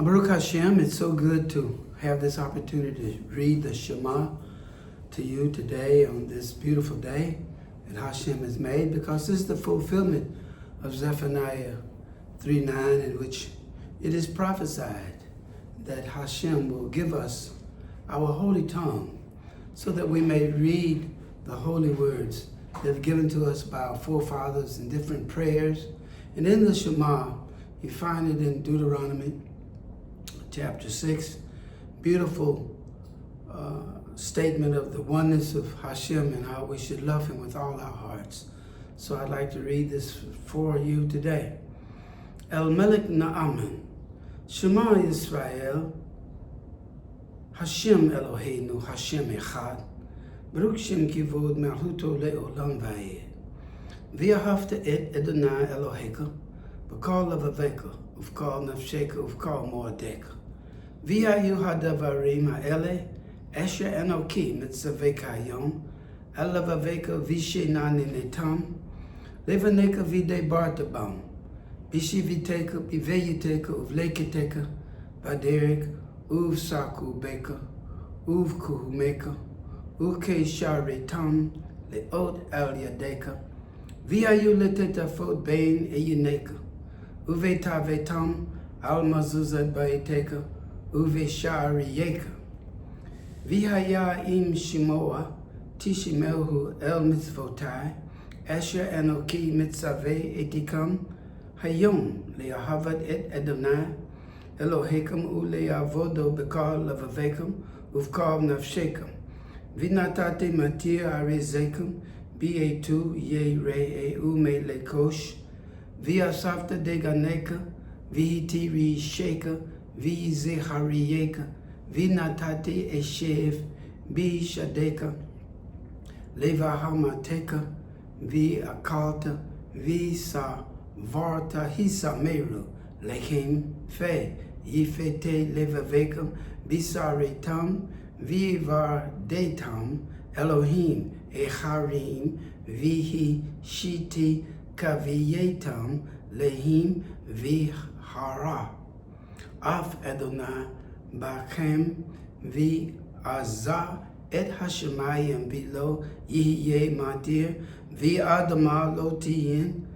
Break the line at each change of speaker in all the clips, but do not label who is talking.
Baruch Hashem, it's so good to have this opportunity to read the Shema to you today on this beautiful day that Hashem has made, because this is the fulfillment of Zephaniah 3:9, in which it is prophesied that Hashem will give us our holy tongue so that we may read the holy words that are given to us by our forefathers in different prayers. And in the Shema, you find it in Deuteronomy chapter 6, beautiful statement of the oneness of Hashem and how we should love him with all our hearts. So I'd like to read this for you today. El Melech Na'aman, Shema Yisrael, Hashem Eloheinu, Hashem Echad, Baruch Shem Kivod Malchuto Le'olam Vayeh. V'ahavta et Adonai Eloheka, B'kol Levaveka, Uv'kol Nafsheka, Uv'kol Mo'adeka. V'ayu hadavarim ha'ele, Asher Enoki Mitzaveka Hayom, Elavaveka V'shenani Netam, Levaneka V'de Bartabam, Bishiviteka, Biveyiteka, Uvleketeka, Baderik, Uvsaku Beka, Uvkuhumeka, Uke Shari Tam, Leot Al Yadeka, V'ayu Leteta Fot Bain Eyuneka, Uveta Vetam, Al Mazuzat Baiteka, Uve Shari Yeka. V'haya im Shimoa, Tishimelhu El Mitzvotai, Asher Anoki Mitzaveh Etikam, Hayom Le'ahavat et Adonai, Elohekam U'le'avodo B'kal Levavekam, Uv'kal Nafshekam. V'natate Matir Arizekam, B'etu Ye Re Ume Lekosh, V'asafta Deganeka, V'hitiri Sheka, V'zechariyeka, V'natati Eshev, V'shadeka, Levahamateka, V'akalta, V'savarta, Hisameru, Lechem Fe, Yifete Levavekam, V'saretam, V'vardetam, Elohim, Echarim, V'hi Shiti, Kaviyetam, Lehim, V'hara. Af Adonai Bachem V'azah et Hashemayim V'lo Yihye Matir V'adama Lotiyin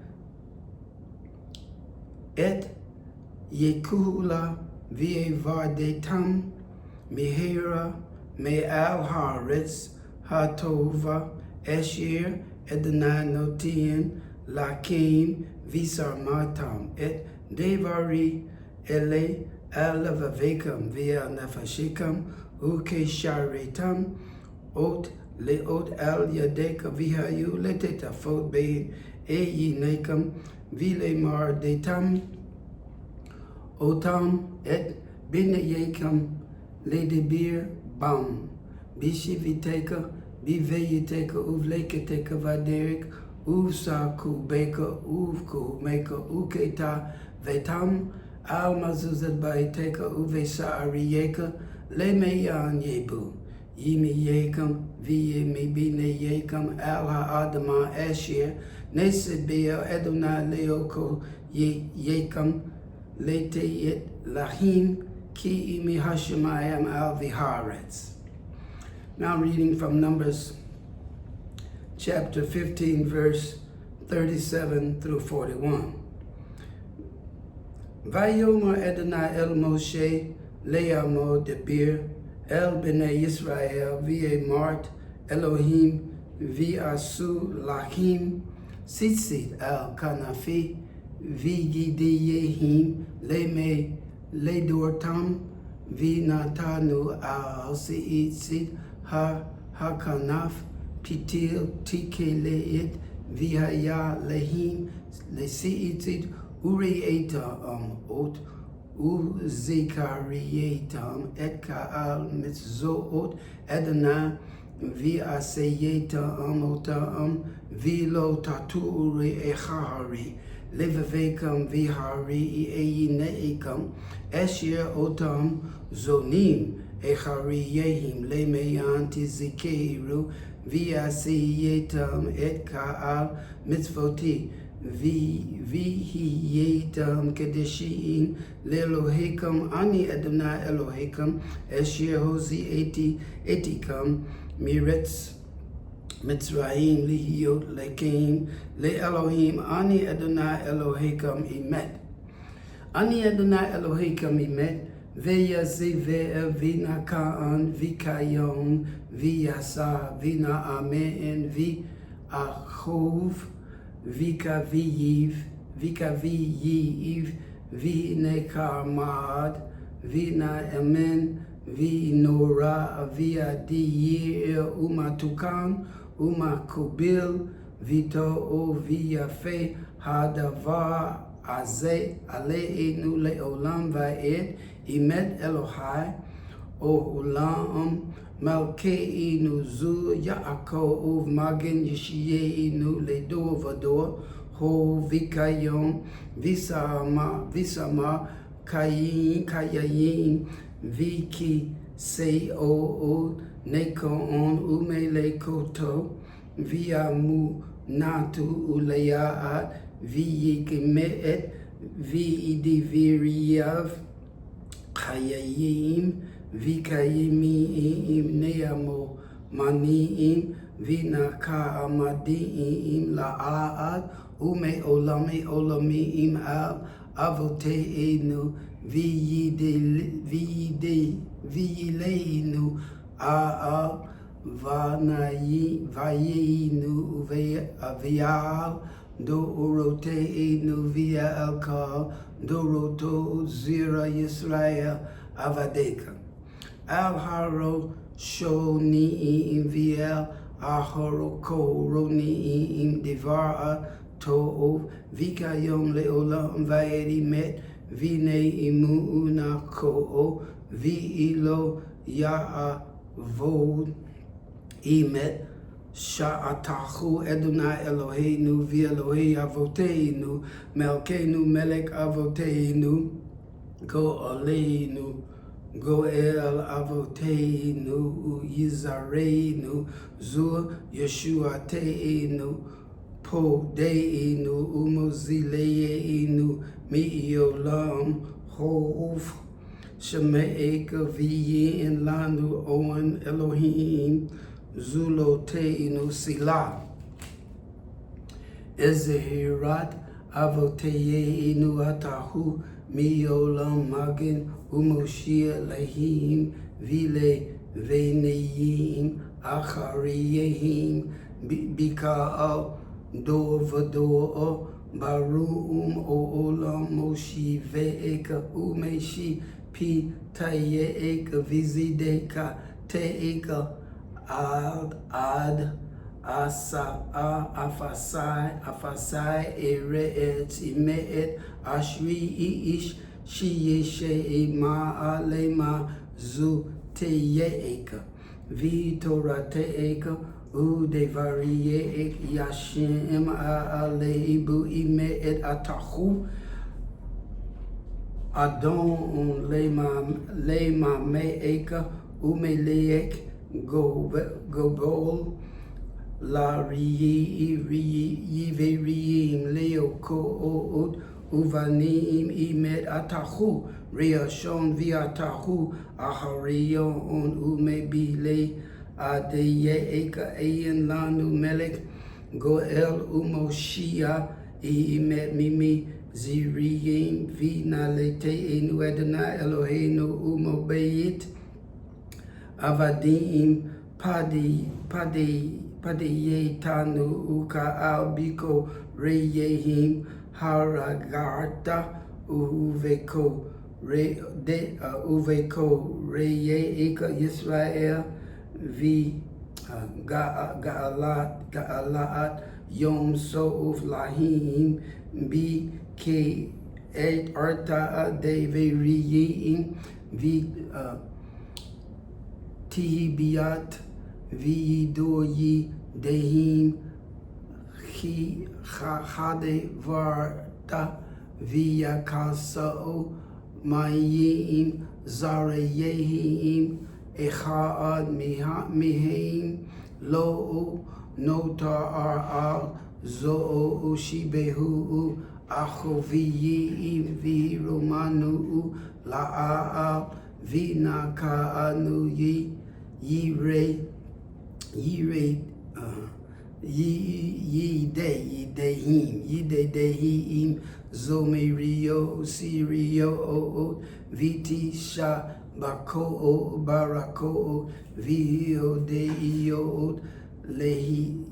et Yekula V'evardetam Mihera Me'al Haaretz Hatova Asher Adonai Notiyin Lakim V'sarmatam et Devari Ele Alavavekam via Nafashikam, Uke Sharitam, Ot Leot Al Yadeka Vihayu Leteta Fot Bein Eyinekam, Vile Mar Detam, Otam et Binayekam, Ledebir Bam, Bishiviteka, Biveyiteka, Uvleketeka Vaderik, Uvsaku Beka, Uvku Meka, Uketa Vetam, Al Mazuzat Baiteka Uve Sa'ariyeka Lemeyan Yebu Yimi Yekam Viye Mebine Yekam Al Ha'adama Asher Nesebea Adonai Leoko Yekam Lete Yet Lahim Ki Imi Hashemayam Al Viharetz. Now reading from Numbers chapter 15 verse 37 through 41. Vayomer Adonai El Moshe Le'amo Debir El Bnei Yisrael V'e Mart Elohim V'asu Lachim Sitzit Al Kanafi V'gidiyehim Leme Ledortam V'natanu Al Sitzit Ha-Hakanaf Pitil Tikeleit V'haya Lehim Lesitzit Urieta ot Uzikarietam et Kaal Mitzzoot Adonai V'aseyetam otam V'lo Tatu Uri Echari Levavekam V'hari Eyineikam Asher otam Zonim Echariyehim Lemeyan Tizikeru V'aseyetam et Kaal Mitzvoti Vihiyetam Kedeshim Lelohekam Ani Adonai Elohekam Esher Hosi Etikam Miretz Mitzrayim Lihiyot Lekim Le Elohim Ani Adonai Elohekam Imet Ani Adonai Elohekam Imet Ve'yaziveh Vina Kaan Vikayon V'yasa Vina Amen V'achov Vika V'yiv V'nekamad V'na Amen V'nora V'adiyir Umatukan Umakubil V'to'o V'yafe Hadavar Azeh Aleinu Le'olam Va'ed Imet Elohai Olam Malkeinu Zu Yaakov Magen Yeshiyeinu Ledor Vador Ho Vikayon Visama Kayayin Viki Seo Nekon Umelekoto Viamu Natu Uleyaat Viyikimet Vidiviriyav Kayayim Vikayimim Neamo Maniim Vinaka Amadiim La'ad Ume Olami Olamiim Al Avoteinu Viyileinu Al Vayinu Vial Doroteinu Via Alkal Doroto Zira Yisrael Avadeka Al-Haro Shoni'im Viel Ahoroko Roni'im Divara To'ov Vikayom Le'olam Va'edimet V'neimu Unako'o V'ilo Ya'avod Imet Sha'atachu Adonai Eloheinu V'Elohei Avoteinu Melkeinu Melech Avoteinu Go'aleinu Goel Avoteinu Yizareinu Zur Yeshuateinu Podeinu Umozileinu Mi'iolam Hov Sheme'eka V'yin Lanu Owen Elohim Zuloteinu Silah Ezehirat Avoteinu Atahu Miolam Magin Umoshia Lahim Vile Veneyim Achariyehim Bika'al Dovador Baru'um Olam Moshi Ve'eka Umeshi Pi Taye'eka Vizideka Te'eka Ad Afasai Ere'et Ime'et ASHURI Ish Shiyeshe Ma'alema Zu Teye'eka Torah Te'eka Udevariyek Yashem A'aleibu Ime'et Atahu Adon Lema Me'eka Umeleek Gobol La Yiveriyim Leo Ko'od Uvanim Imet Atahu Reashon Viatahu Aharion Umebile Adeye'eka Ayin Lanu Melech Goel Umoshia Imet Mimi Ziriyim Vinalete'enu Adonai Eloheinu Umobeit Avadim Padeyetanu Uka'al Biko Reyehim Haragarta Uveko Reye'eka Yisrael Vi Ga'alat Yom So'uf Lahim Bi Ke Et Arta Deveriyim Vi Tihibiat Vidoyi Dehim Hade Varta Via Kasao Mayim Zareyehim Echad Miheim Lo Notar Al Zo Shibehu Acho Vi Romanu La'a Vina Ka'anu Yire Yidehim Zomerio Sirio Viti Sha Bako Barako Vio Deio Lehi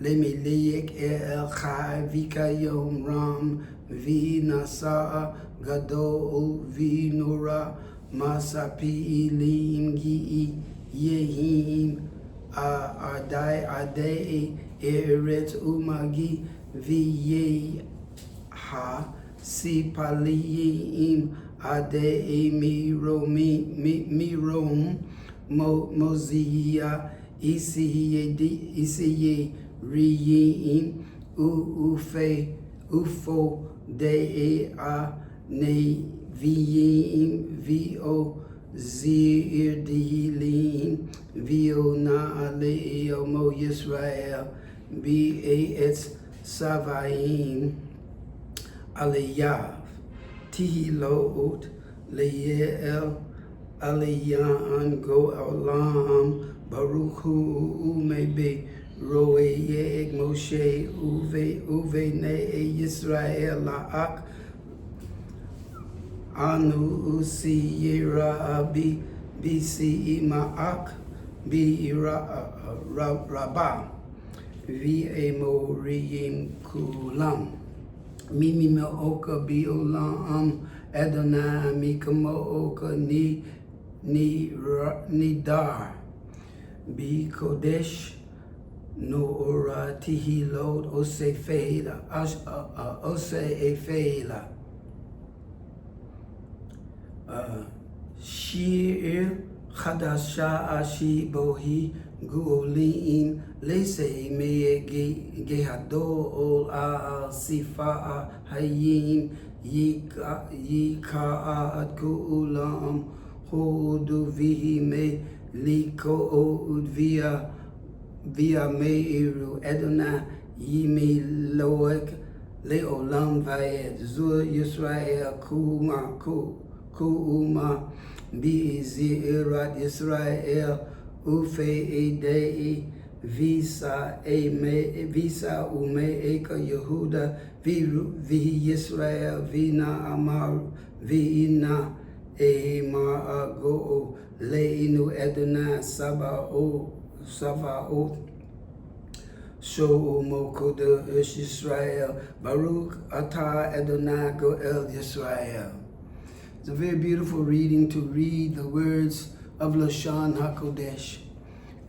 Lemilek El Chai Vikayom Ram Vinasa Gado Vinura Masapi Ilim Gi Yehim Adai Eret Umagi Viye Ha Sipaliim Ade Mirom Mozia Isiye Riyim Ufo De A Ne Viyim Vo Zirdilim Vio Na Aleo Mo Yisrael B'Etz Savaim Aliyav Tihilot Leyel Aliyan Go Olam Baruch Hu Umebe Roeyeg Moshe Uve Ne Yisrael La'ak Anu Usiyira Abi Bisi Ma'ak Bi Rabba V'emo Riyim Kulam Mimi Me'oka Bi Olam Adonai Mikamo Oka Nidar Bi Kodesh Noora Tihilot Ose Feila Ose Efeila Shir Chadasha Ashi Bohi Guolim Lese Me Gehado Ol Al Sifa Hayim Yika Ad Kuulam Hodu Vihi Me Liko Via Meiru Adonai Yimi Loek Leolam Vayed Zur Yisrael Kuuma Bizirat Yisrael Ufe Edei Visa Ume Eka Yehuda Vi Yisrael Vina Amar Vina Emar Ago Leinu Adonai Sabaoth Sho'omo Kodesh Yisrael Baruch Atah Adonai Goel Yisrael. It's a very beautiful reading to read the words of Lashon Ha Kodesh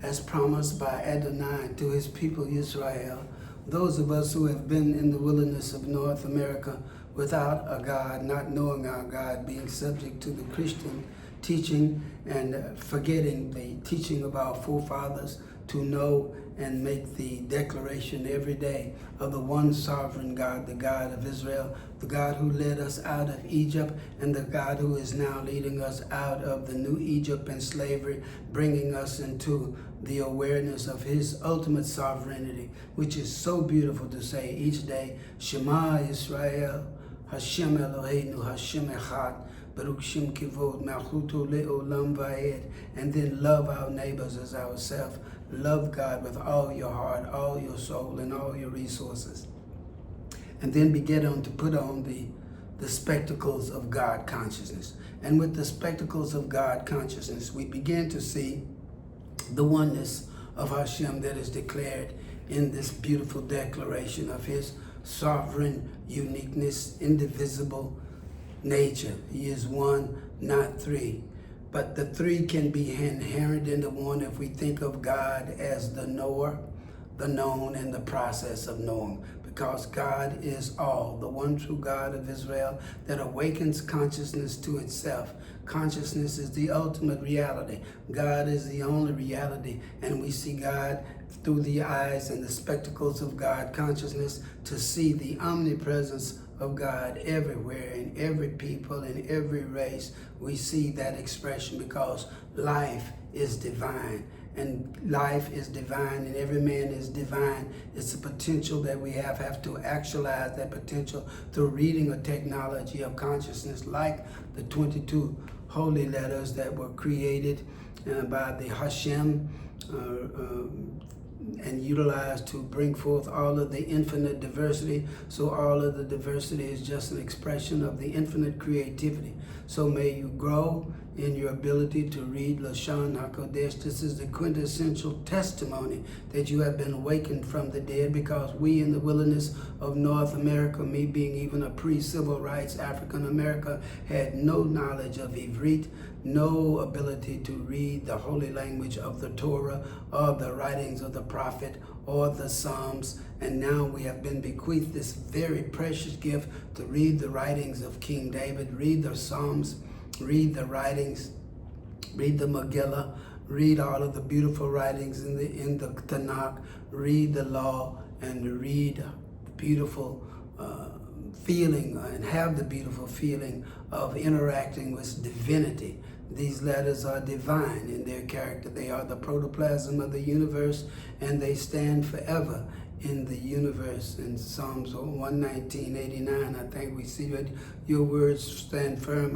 as promised by Adonai to his people Yisrael. Those of us who have been in the wilderness of North America without a God, not knowing our God, being subject to the Christian teaching and forgetting the teaching of our forefathers to know and make the declaration every day of the one sovereign God, the God of Israel, the God who led us out of Egypt, and the God who is now leading us out of the new Egypt and slavery, bringing us into the awareness of his ultimate sovereignty, which is so beautiful to say each day, Shema Yisrael, Hashem Eloheinu, Hashem Echad, Baruch Shem Kivod, Malchuto Le'olam Vayed, and then love our neighbors as ourselves. Love God with all your heart, all your soul, and all your resources. And then begin on to put on the spectacles of God consciousness. And with the spectacles of God consciousness, we begin to see the oneness of Hashem that is declared in this beautiful declaration of his sovereign uniqueness, indivisible nature. He is one, not three. But the three can be inherent in the one if we think of God as the knower, the known, and the process of knowing. Because God is all, the one true God of Israel that awakens consciousness to itself. Consciousness is the ultimate reality. God is the only reality, and we see God through the eyes and the spectacles of God consciousness to see the omnipresence of God everywhere, in every people, in every race. We see that expression because life is divine and life is divine, and every man is divine. It's a potential that we have to actualize that potential through reading a technology of consciousness like the 22 holy letters that were created by the Hashem and utilized to bring forth all of the infinite diversity. So all of the diversity is just an expression of the infinite creativity. So may you grow in your ability to read Lashon Ha Kodesh. This is the quintessential testimony that you have been awakened from the dead, because we in the wilderness of North America, me being even a pre-civil rights African America, had no knowledge of Ivrit, no ability to read the holy language of the Torah or the writings of the prophet or the Psalms. And now we have been bequeathed this very precious gift to read the writings of King David, read the Psalms, read the writings, read the Megillah, read all of the beautiful writings in the Tanakh, read the law, and read beautiful feeling and have the beautiful feeling of interacting with divinity. These letters are divine in their character. They are the protoplasm of the universe, and they stand forever in the universe. In Psalms 119:89, I think we see that your words stand firm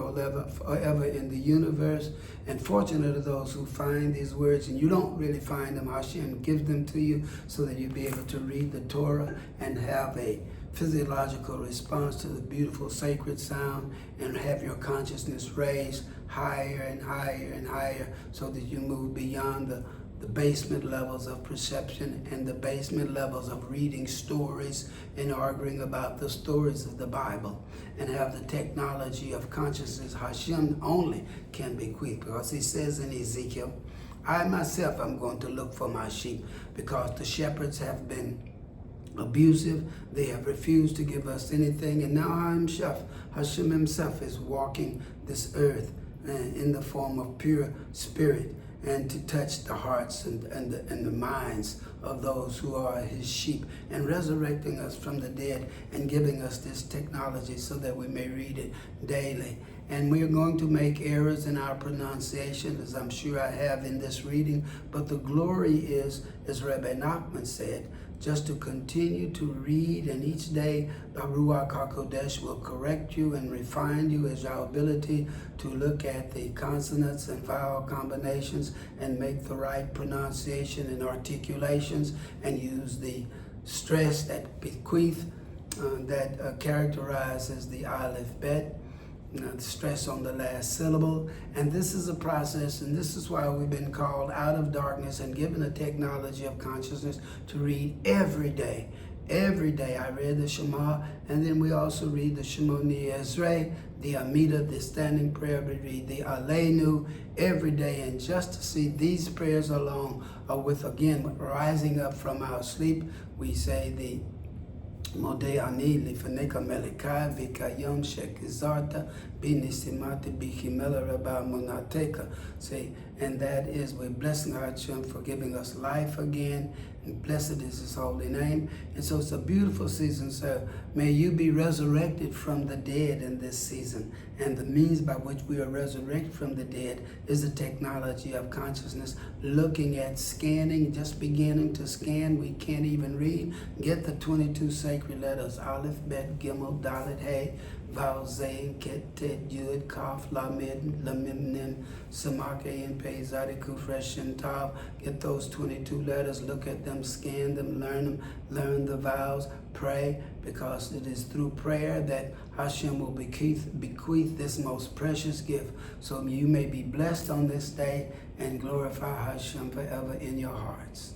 forever in the universe. And fortunate are those who find these words, and you don't really find them. Hashem gives them to you so that you'll be able to read the Torah and have a physiological response to the beautiful sacred sound, and have your consciousness raised higher and higher and higher, so that you move beyond the basement levels of perception and the basement levels of reading stories and arguing about the stories of the Bible, and have the technology of consciousness Hashem only can bequeath. Because he says in Ezekiel, I myself am going to look for my sheep, because the shepherds have been abusive. They have refused to give us anything, and now Hashem himself is walking this earth in the form of pure spirit, and to touch the hearts and the minds of those who are his sheep, and resurrecting us from the dead and giving us this technology so that we may read it daily. And we're going to make errors in our pronunciation, as I'm sure I have in this reading, but the glory is, as Rabbi Nachman said, just to continue to read, and each day the Ruach HaKodesh will correct you and refine you as your ability to look at the consonants and vowel combinations and make the right pronunciation and articulations, and use the stress that bequeath that characterizes the aleph bet. The stress on the last syllable. And this is a process, and this is why we've been called out of darkness and given a technology of consciousness to read every day. Every day I read the Shema, and then we also read the Shemoni Ezrei, the Amida, the standing prayer. We read the Aleinu every day, and just to see these prayers alone are with, again, rising up from our sleep, we say the Modei ani lifaneka melikai vikayom shekizarta binisimati bichimela rabba monateka. See, and that is, we're blessing Hashem for giving us life again, and blessed is his holy name. And so it's a beautiful season, sir. May you be resurrected from the dead in this season. And the means by which we are resurrected from the dead is the technology of consciousness, looking at scanning, just beginning to scan. We can't even read. Get the 22 sacred letters, Aleph, Bet, Gimel, Dalet, Hey, Vav, Zayin, Ket, Tet, Yud, Kaf, Lamed, Lamim, Nim, Samak, Ayin, Pei, Zadi, Kuf, Resh, and Tav. Get those 22 letters, look at them, scan them, learn the vows, pray, because it is through prayer that Hashem will bequeath this most precious gift, so you may be blessed on this day and glorify Hashem forever in your hearts.